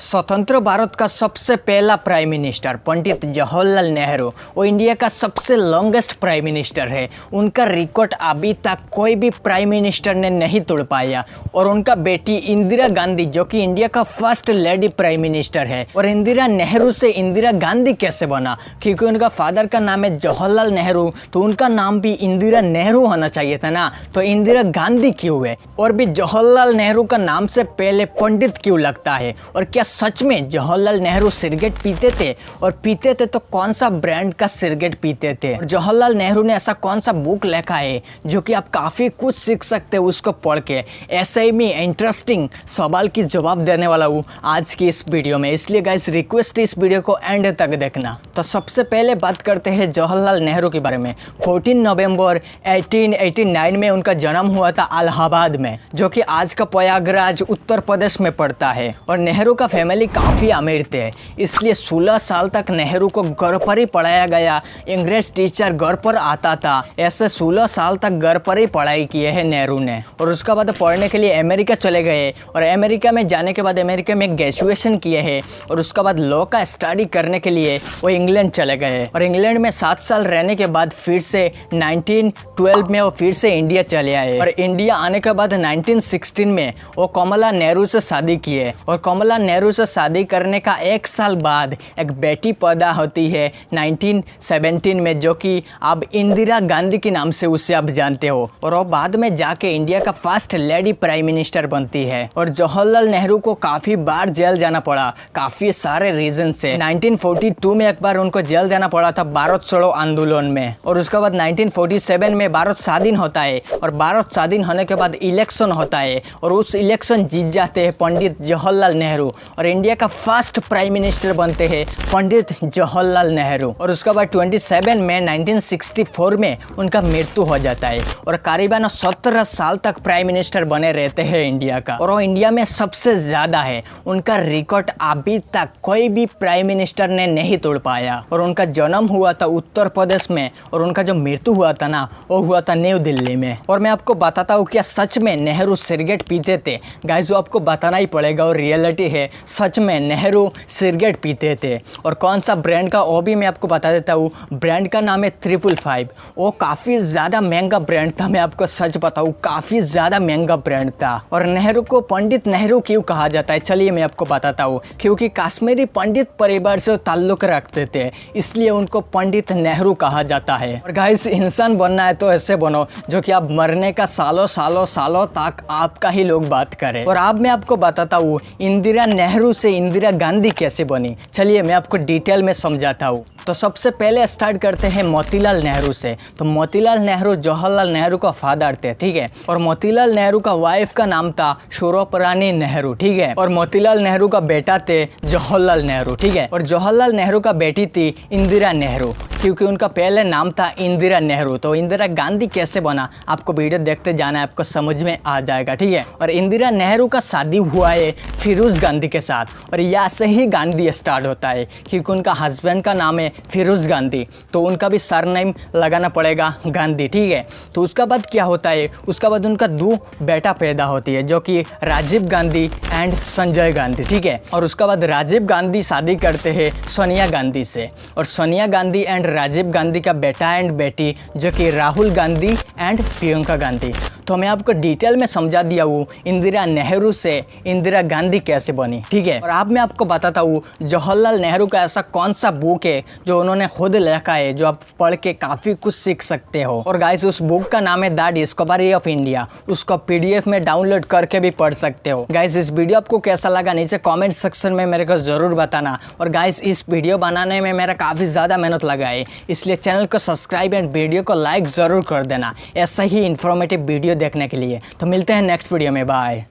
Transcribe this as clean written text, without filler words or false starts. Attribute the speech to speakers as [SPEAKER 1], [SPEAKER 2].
[SPEAKER 1] स्वतंत्र भारत का सबसे पहला प्राइम मिनिस्टर पंडित जवाहरलाल नेहरू वो इंडिया का सबसे लॉन्गेस्ट प्राइम मिनिस्टर है। उनका रिकॉर्ड अभी तक कोई भी प्राइम मिनिस्टर ने नहीं तोड़ पाया। और उनका बेटी इंदिरा गांधी जो कि इंडिया का फर्स्ट लेडी प्राइम मिनिस्टर है। और इंदिरा नेहरू से इंदिरा गांधी कैसे बना, क्योंकि उनका फादर का नाम है जवाहरलाल नेहरू, तो उनका नाम भी इंदिरा नेहरू होना चाहिए था ना, तो इंदिरा गांधी क्यों है। और भी जवाहरलाल नेहरू का नाम से पहले पंडित क्यों लगता है। और क्या सच में जवाहरलाल नेहरू सिगरेट पीते थे, और पीते थे तो कौन सा ब्रांड का सिगरेट पीते थे। और जवाहरलाल नेहरू ने ऐसा कौन सा बुक लिखा है जो कि आप काफ़ी कुछ सीख सकते हो उसको पढ़ के। ऐसे ही मैं इंटरेस्टिंग सवाल की जवाब देने वाला हूँ आज की इस वीडियो में, इसलिए गाइस रिक्वेस्ट इस वीडियो को एंड तक देखना। तो सबसे पहले बात करते हैं जवाहरलाल नेहरू के बारे में। 14 नवंबर 1889 में उनका जन्म हुआ था इलाहाबाद में, जो कि आज का प्रयागराज उत्तर प्रदेश में पड़ता है। और नेहरू का फैमिली काफ़ी अमीर थे, इसलिए 16 साल तक नेहरू को घर पर ही पढ़ाया गया। अंग्रेज टीचर घर पर आता था, ऐसे 16 साल तक घर पर ही पढ़ाई किए है नेहरू ने। और उसके बाद पढ़ने के लिए अमेरिका चले गए, और अमेरिका में जाने के बाद अमेरिका में ग्रेजुएशन किए हैं। और उसके बाद लॉ का स्टडी करने के लिए वो इंग्लैंड चले गए, और इंग्लैंड में 7 साल रहने के बाद फिर से 1912 में वो फिर से इंडिया चले आए। और इंडिया आने के बाद 1916 में वो कमला नेहरू से शादी किए। और कमला नेहरू से शादी करने का 1 साल बाद एक बेटी पैदा होती है 1917 में, जो कि अब इंदिरा गांधी के नाम से उसे आप जानते हो। और वो बाद में जाके इंडिया का फर्स्ट लेडी प्राइम मिनिस्टर बनती है। और जवाहरलाल नेहरू को काफ़ी बार जेल जाना पड़ा, काफ़ी सारे रीजन से। 1942 में एक बार उनको जेल जाना पड़ा था भारत छोड़ो आंदोलन में। और उसके बाद 1947 में भारत स्वाधीन होता है, और भारत स्वाधीन होने के बाद इलेक्शन होता है, और उस इलेक्शन जीत जाते हैं पंडित जवाहरलाल नेहरू, और इंडिया का फर्स्ट प्राइम मिनिस्टर बनते हैं पंडित जवाहरलाल नेहरू। और उसके बाद 27 में 1964 में उनका मृत्यु हो जाता है। और करीबन 17 साल तक प्राइम मिनिस्टर बने रहते हैं इंडिया का, और वो इंडिया में सबसे ज़्यादा है। उनका रिकॉर्ड अभी तक कोई भी प्राइम मिनिस्टर ने नहीं तोड़ पाया। और उनका जन्म हुआ था उत्तर प्रदेश में, और उनका जो मृत्यु हुआ था ना, वो हुआ था न्यू दिल्ली में। और मैं आपको बताता हूँ क्या सच में नेहरू सिगरेट पीते थे। गाइस वो आपको बताना ही पड़ेगा, और रियलिटी है, सच में नेहरू सिगरेट पीते थे। और कौन सा ब्रांड का वो भी मैं आपको बता देता हूँ। ब्रांड का नाम है 555। वो काफ़ी ज़्यादा महंगा ब्रांड था, मैं आपको सच बताऊँ, काफ़ी ज़्यादा महंगा ब्रांड था। और नेहरू को पंडित नेहरू क्यों कहा जाता है, चलिए मैं आपको बताता हूँ। क्योंकि कश्मीरी पंडित परिवार से ताल्लुक़ रखते थे, इसलिए उनको पंडित नेहरू कहा जाता है। और गाइस इंसान बनना है तो ऐसे बनो जो कि आप मरने का सालों सालों सालों तक आपका ही लोग बात करें। और अब मैं आपको बताता हूँ इंदिरा नेहरू से इंदिरा गांधी कैसे बनी। चलिए मैं आपको डिटेल में समझाता हूँ। तो सबसे पहले स्टार्ट करते हैं मोतीलाल नेहरू से। तो मोतीलाल नेहरू जवाहरलाल नेहरू का फादर थे, ठीक है। और मोतीलाल नेहरू का वाइफ का नाम था शोरोपरानी नेहरू, ठीक है। और मोतीलाल नेहरू का बेटा थे जवाहरलाल नेहरू, ठीक है। और जवाहरलाल नेहरू का बेटी थी इंदिरा नेहरू, क्योंकि उनका पहले नाम था इंदिरा नेहरू। तो इंदिरा गांधी कैसे बना आपको वीडियो देखते जाना है, आपको समझ में आ जाएगा, ठीक है। और इंदिरा नेहरू का शादी हुआ है फिरोज गांधी के साथ, और यहाँ से ही गांधी स्टार्ट होता है, क्योंकि उनका हस्बैंड का नाम है फिरोज गांधी, तो उनका भी सरनेम लगाना पड़ेगा गांधी, ठीक है। तो उसका बाद क्या होता है, उसका बाद उनका 2 बेटा पैदा होती है, जो कि राजीव गांधी एंड संजय गांधी, ठीक है। और उसका बाद राजीव गांधी शादी करते हैं सोनिया गांधी से, और सोनिया गांधी एंड राजीव गांधी का बेटा एंड बेटी जो कि राहुल गांधी एंड प्रियंका गांधी। तो मैं आपको डिटेल में समझा दिया हूँ इंदिरा नेहरू से इंदिरा गांधी कैसे बनी, ठीक है। और अब मैं आपको बताता हूँ जवाहरलाल नेहरू का ऐसा कौन सा बुक है जो उन्होंने खुद लिखा है, जो आप पढ़ के काफ़ी कुछ सीख सकते हो। और गाइस उस बुक का नाम है द डिस्कवरी ऑफ इंडिया। उसको PDF में डाउनलोड करके भी पढ़ सकते हो। गाइस इस वीडियो आपको कैसा लगा नीचे कॉमेंट सेक्शन में मेरे को ज़रूर बताना। और गाइस इस वीडियो बनाने में मेरा काफ़ी ज़्यादा मेहनत लगा है, इसलिए चैनल को सब्सक्राइब एंड वीडियो को लाइक ज़रूर कर देना ऐसा ही इन्फॉर्मेटिव वीडियो देखने के लिए। तो मिलते हैं नेक्स्ट वीडियो में, बाय।